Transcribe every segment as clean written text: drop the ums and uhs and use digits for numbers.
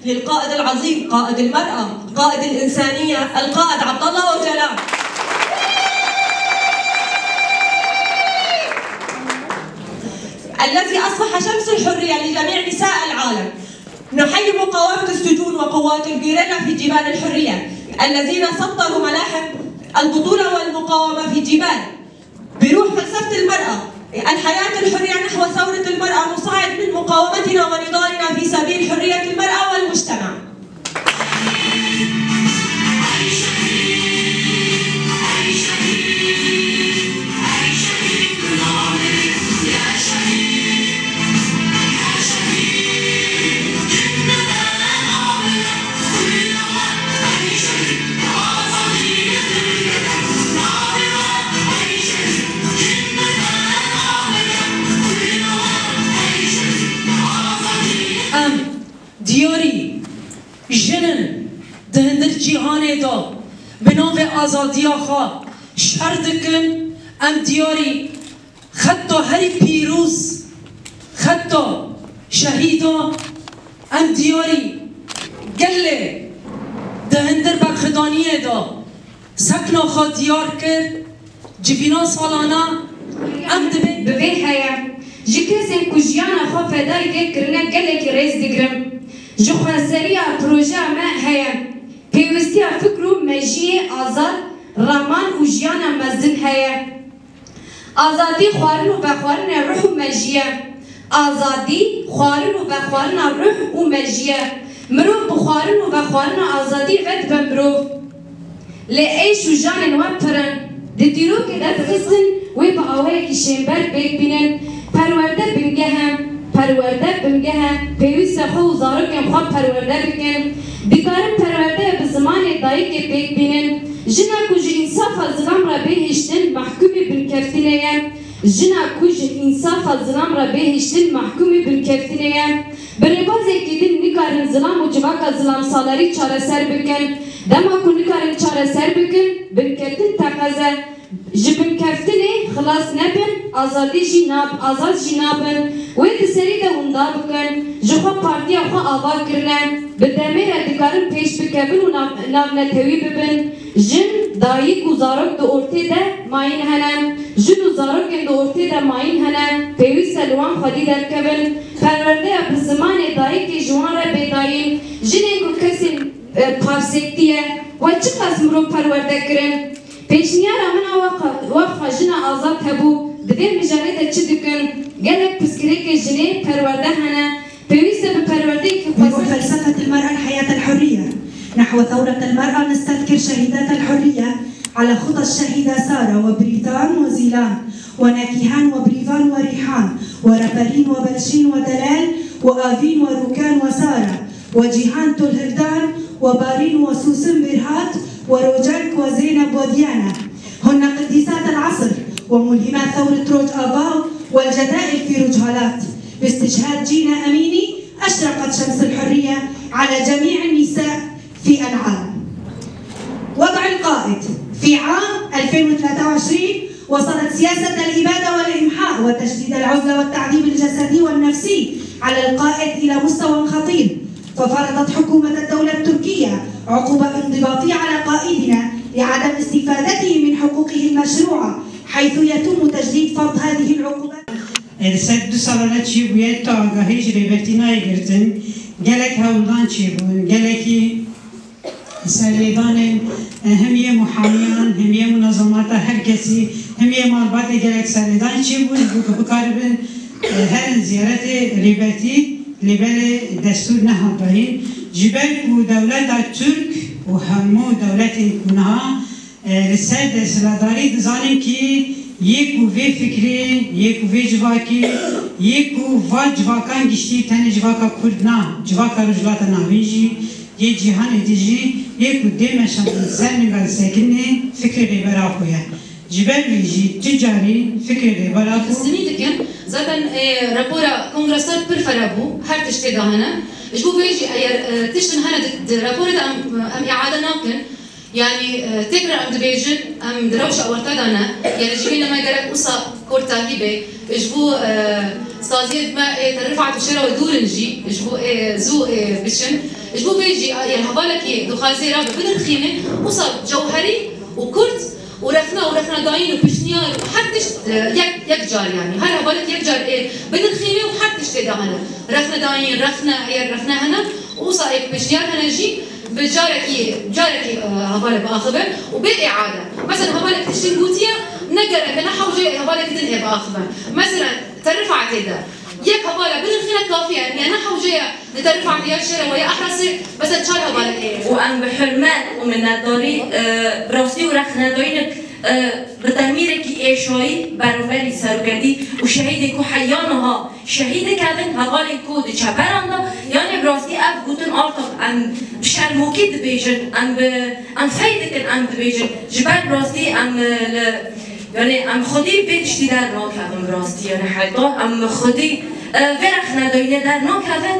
للقائد العظيم قائد المرأة، قائد الإنسانية، القائد عبد الله أوجلان. الذي أصبح شمس الحرية لجميع نساء العالم. نحيي مقاومة السجون وقوات الجيريلا في جبال الحرية الذين سطروا ملاحم البطولة والمقاومة في جبال بروح فلسفة المرأة. الحياة الحرية نحو ثورة المرأة نصعد من مقاومتنا ونضالنا في سبيل حرية المرأة والمجتمع. دیاری جنن دهندر جیهان دا به نام آزادی آخا شردکن ام دیاری خطا هری پیروز خطا شهیدا ام دیاری گله دهندر برخدانی دا سکن آخا دیار کرد جبینا سالانا ام دبه هیا جکسیم کجیانا خو فدای که کرنه گله که ریز دگرم جخواسریا پروژه ما هیا پیوستی فکر و مجیه آزاد رامان و جیانا مزن هیا آزادی خوارن و بخوارن روح و مجیه آزادی خوارن و بخوارن روح و مجیه مروف بخوارن و بخوارن آزادی ود بمروف لعیش و جان و پرن دیرو که دست خسن و با آوه که شنبر بیک بینن پرورده بنگه پیوست خو زارکم خواب پرورده بکن بیکارم پرورده به زمان دایی که بیک بینن جنا کج انصاف ظلم را بهشتن محکوم بنکفتنه جنا کج انصاف ظلم را بهشتن محکوم بنکفتنه بربازه که دن نکارن ظلم و جواکا ظلم سالاری چاره سر بکن دما کو نکارن چاره سر بکن بنکفتن تقاضه جبن کفتنه خلاص نبن آزادی جنابن و دسری ده وندا بکن جخوا پارتی آخوا آوا کرنن به دمیر ادکارن پیش بکبن و ناونتوی ببن جن دایی و زارک دو ارته ده ماین هنن جن و زارک دو ارته ده ماین هنن پیوی سلوان خودی درکبن پرورده به زمان دایی که جوان را بدایین جن اینگو کسی پافسکتیه و چه قسم رو پرورده کرن پیشنیار من وقفا جنا آزاد هبو دبیر مجارده چه دکن گلک پسکره که جنه پرورده هنه پیوسته به پرورده که فلسفة المرأة الحياة الحرية نحو ثورة المرأة نستذكر شهيدات الحرية على خطى الشهيدة سارة وبريطان وزيلان وناكيهان وبريفان وريحان وربرين وبلشين ودلال وآفين وروكان وسارة وجيهان تلهردان وبارين وسوسن برهات وروجانك وزينب وديانا هن قديسات العصر وملهمات ثورة روج آفاو والجدائر في رجهالات. باستشهاد جينا أميني أشرقت شمس الحرية على جميع النساء في العالم. وضع القائد في عام 2023 وصلت سياسة الإبادة والإمحاء وتشديد العزلة والتعذيب الجسدي والنفسي على القائد إلى مستوى خطير، ففرضت حكومة الدولة التركية عقوبة انضباطية على قائدنا لعدم استفادته من حقوقه المشروعة، حيث يتم تجديد فرض هذه العقوبات. سد دو سالانه چی بوید تا آگاهیش ریبرتینای گرتن گلک هولدان چی بون گلکی سریدان همیه محامیان همیه منظمات هر کسی همیه مالبات گلک سریدان چی بون بکاربن هر زیارت ریبرتی لبل دستور نهادهایی جبل کو دولت ترک و همو دولت کنها لسر دستلاداری دزانیم که یک و فکری، یک و جواکی، یک و جواکان گشتی تن جواکا کردنا، جواکا رجلات ناویجی، یک جهان دیجی، یک و دیمشان سر نگال سکنه فکر ریبرا خویه. جبل ویجی تجاری فکر ریبرا خو. سنی دکن زدن رپورا کنگرسات پرفرابو هر تشتی دهانه. جبو ویجی اگر تشتن هنه رپورا ام اعاده ناکن. يعني تقرا ام دبيجن ام دروش اورتادانا يعني جبنا ما قالك قصه كورتا هيبه اجبو استاذية ما ترفعت الشرا ودورنجي جبو زو بشن جبو بيجي يعني هبالك دو خازي رابع بدر خيمة وصار جوهري وكرد ورخنا داين وبشنيار وحدش يك جار يعني هلا هبالك يك جار بدر خيمة وحدش تدهنا رخنا داين رخنا هنا وصار بشنيار هنا جي جارك هبالك بآخبه وبإعادة مثلا هبالك تشتري بوتيا نقرأ كنحو جاي هبالك تنهي بآخبه مثلا ترفعت هذا يك هبالك بالخينا كافية يعني نحو جاي نترفعت يا شرا ويا أحرسي بس تشال هبالك وأم بحرمان ومن داري براسي ورخنا داينك بتميرك إيشوي برابري سرقدي وشهيدك وحيانها شهيدك هذن هبالك كود شبراندا يعني براسي أب قطن أرتق أم بشرموكيد بيجن أم فايدك أم بيجن جبر براسي يعني أم خدي بيتشتي در ناك هذن براسي يعني حيطان أم خدي ورخنا داينه در ناك هذن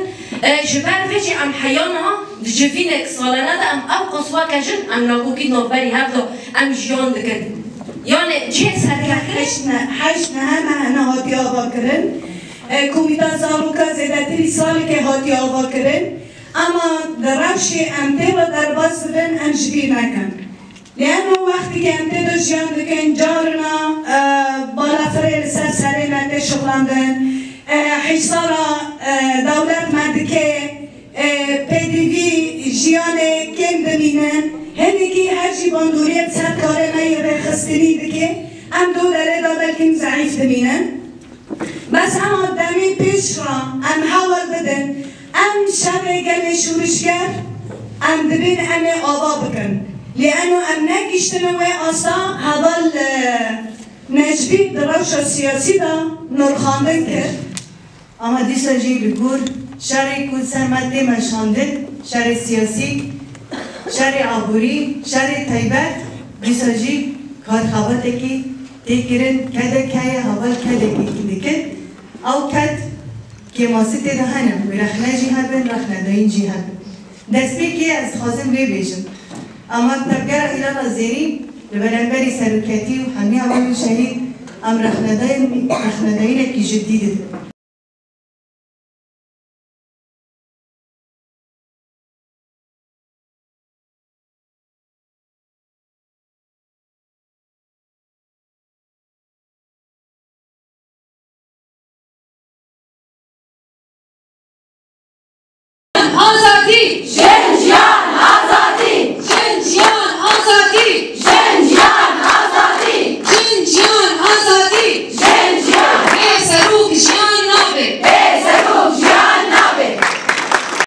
جبر وجه أم حيانها جفينك سالانه دا أم أو قصوا كجن أم ناقوكيد نوبري هذا أم جيان دكن يعني چه سرکرد؟ حشن همه هاتی آوا کرن کمیتا زاروکا زیدتری سال که هاتی آوا کرن اما درفش امته و در باز بدن ام جبیر نکن لأنه وقتی که امته دو جیان دکن جارنا بالا فریل سر مده شغلاندن حسارا دولت مدکه پدیوی جیان کم دمینن هنگی هرچی باندوریت سر کاره نیاره خستنی دکه ام دو داره دا بلکن ضعیف دمینن بس هم آدمی پیش را ام حوال بدن ام شب گل شورشگر ام دبین ام آوا بکن لانو ام نگیشتن و آسا حوال نجبی دروش سیاسی دا نرخاندن کرد اما دیسا جی بگور شهر کل سرمده مشاندن شهر سیاسی شهر عبوری شهر تایبت دیسا جی کار خوابته که تکرن کده که حوال کده که دکن او کد که ماسه تده هنم و رخنه جی هبن رخنه داین جی هبن دست بی که از خازم روی بیشم اما تبگر ایلا زیری لبرنبری سروکتی و همی حوال شهید ام رخنه داین که جدیده